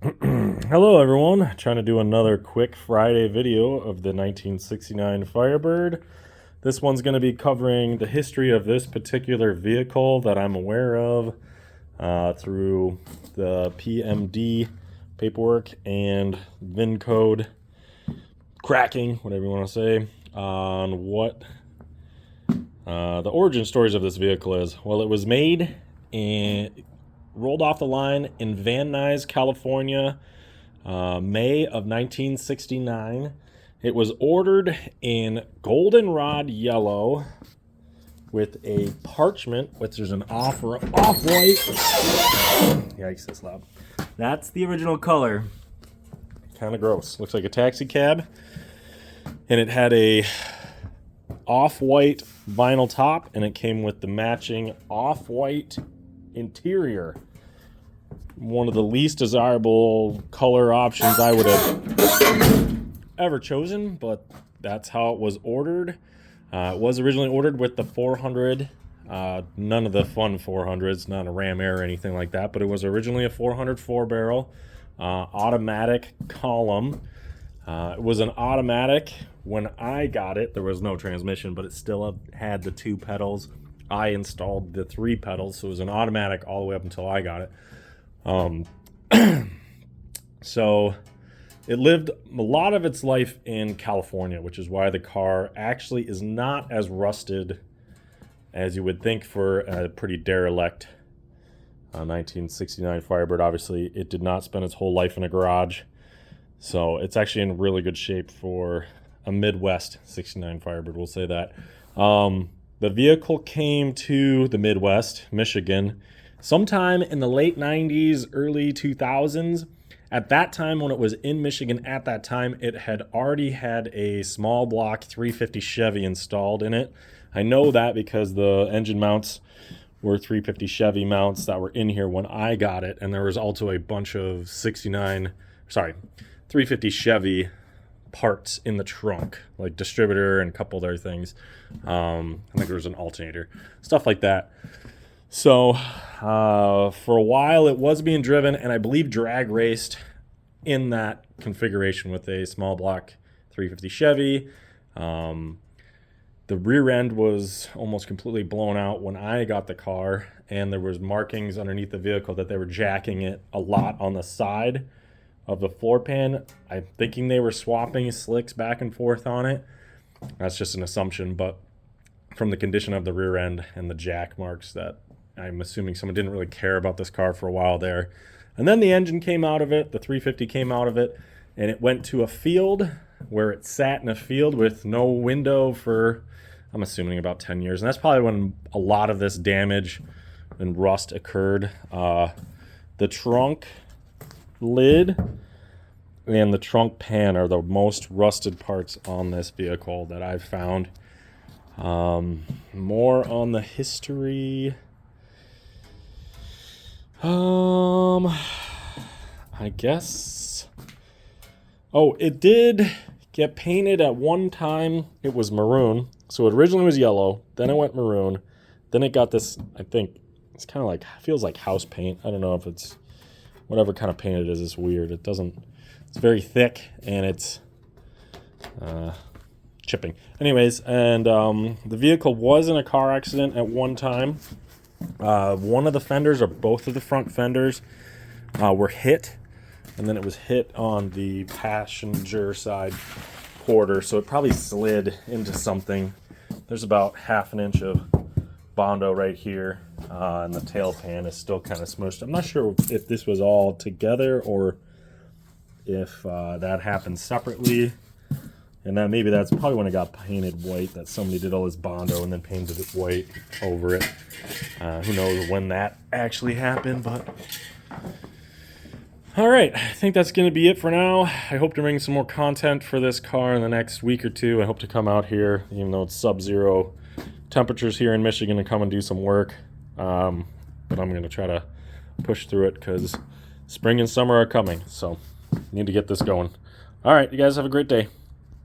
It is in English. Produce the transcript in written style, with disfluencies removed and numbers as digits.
Hello everyone, trying to do another quick Friday video of the 1969 Firebird. This one's going to be covering the history of this particular vehicle that I'm aware of through the PMD paperwork and VIN code cracking, whatever you want to say, on what the origin stories of this vehicle is. Well, it was made and rolled off the line in Van Nuys, California, May of 1969. It was ordered in Goldenrod Yellow with a Parchment, which is an off-white. Yikes, that's loud. That's the original color. Kind of gross. Looks like a taxi cab. And it had a off-white vinyl top, and it came with the matching off-white interior. One of the least desirable color options I would have ever chosen, but that's how it was ordered. It was originally ordered with the 400, none of the fun 400s, not a Ram Air or anything like that, but it was originally a 400 4-barrel automatic column. It was an automatic. When I got it, there was no transmission, but it still had the 2 pedals. I installed the 3 pedals, so it was an automatic all the way up until I got it. So it lived a lot of its life in California, which is why the car actually is not as rusted as you would think for a pretty derelict 1969 Firebird. Obviously, it did not spend its whole life in a garage, so it's actually in really good shape for a Midwest 69 Firebird, we'll say that. The vehicle came to the Midwest, Michigan, sometime in the late 90s, early 2000s. At that time, when it was in Michigan at that time, it had already had a small block 350 Chevy installed in it. I know that because the engine mounts were 350 Chevy mounts that were in here when I got it, and there was also a bunch of 350 Chevy parts in the trunk, like distributor and a couple other things. I think there was an alternator, stuff like that. So for a while it was being driven, and I believe drag raced in that configuration with a small block 350 Chevy. The rear end was almost completely blown out when I got the car, and there was markings underneath the vehicle that they were jacking it a lot on the side of the floor pan. I'm thinking they were swapping slicks back and forth on it. That's just an assumption, but from the condition of the rear end and the jack marks, that I'm assuming someone didn't really care about this car for a while there. And then the engine came out of it, the 350 came out of it, and it went to a field where it sat in a field with no window for, I'm assuming, about 10 years. And that's probably when a lot of this damage and rust occurred. The trunk lid and the trunk pan are the most rusted parts on this vehicle that I've found. More on the history. I guess. Oh, it did get painted at one time. It was maroon. So it originally was yellow, then it went maroon, then it got this, I think, it's kind of like, feels like house paint. I don't know if it's whatever kind of paint it is. It's weird. It doesn't, it's very thick, and it's chipping. Anyways, and the vehicle was in a car accident at one time. One of the fenders, or both of the front fenders, were hit, and then it was hit on the passenger side quarter, so it probably slid into something. There's about half an inch of Bondo right here, and the tail pan is still kind of smushed. I'm not sure if this was all together or if that happened separately, and then maybe that's probably when it got painted white, that somebody did all this Bondo and then painted it white over it. Who knows when that actually happened, but all right, I think that's going to be it for now. I hope to bring some more content for this car in the next week or two. I hope to come out here, even though it's sub-zero temperatures here in Michigan, and come and do some work. But I'm going to try to push through it because spring and summer are coming, so need to get this going. All right, you guys have a great day.